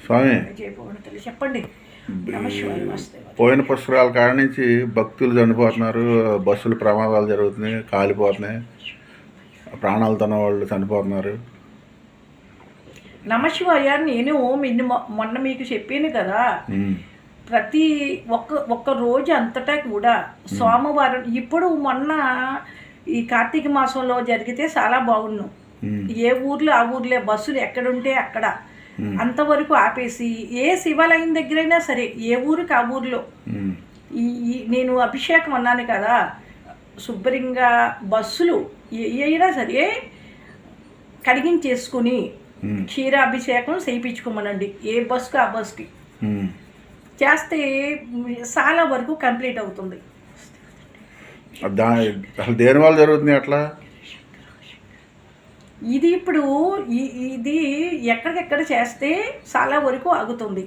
స్వామి జయపూర్ణతల్లి చెప్పండి. నమశివాయ వాస్తవ. పోయిన పుష్కరాల కాడ నుంచి భక్తులు చనిపోతున్నారు, బస్సులు ప్రమాదాలు జరుగుతున్నాయి, కాలిపోతున్నాయి, ప్రాణాలతో వాళ్ళు చనిపోతున్నారు. నమశివాయ నేను మొన్న మీకు చెప్పాను కదా, ప్రతి ఒక్క రోజు అంతటా కూడా సోమవారం ఇప్పుడు మొన్న ఈ కార్తీక మాసంలో జరిగితే చాలా బాగున్నాం. ఏ ఊర్లో ఆ ఊర్లే బస్సులు ఎక్కడుంటే అక్కడ అంతవరకు ఆపేసి ఏ శివాలయం దగ్గరైనా సరే ఏ ఊరికి ఆ ఊర్లో నేను అభిషేకం అన్నాను కదా, శుభ్రంగా బస్సులు అయినా సరే కడిగించేసుకుని క్షీరాభిషేకం చేయించుకోమనండి. ఏ బస్సుకి ఆ బస్కి చేస్తే చాలా వరకు కంప్లీట్ అవుతుంది. అసలు దేని వల్ల జరుగుతుంది అట్లా? ఇది ఇప్పుడు ఇది ఎక్కడికెక్కడ చేస్తే చాలా వరకు ఆగుతుంది.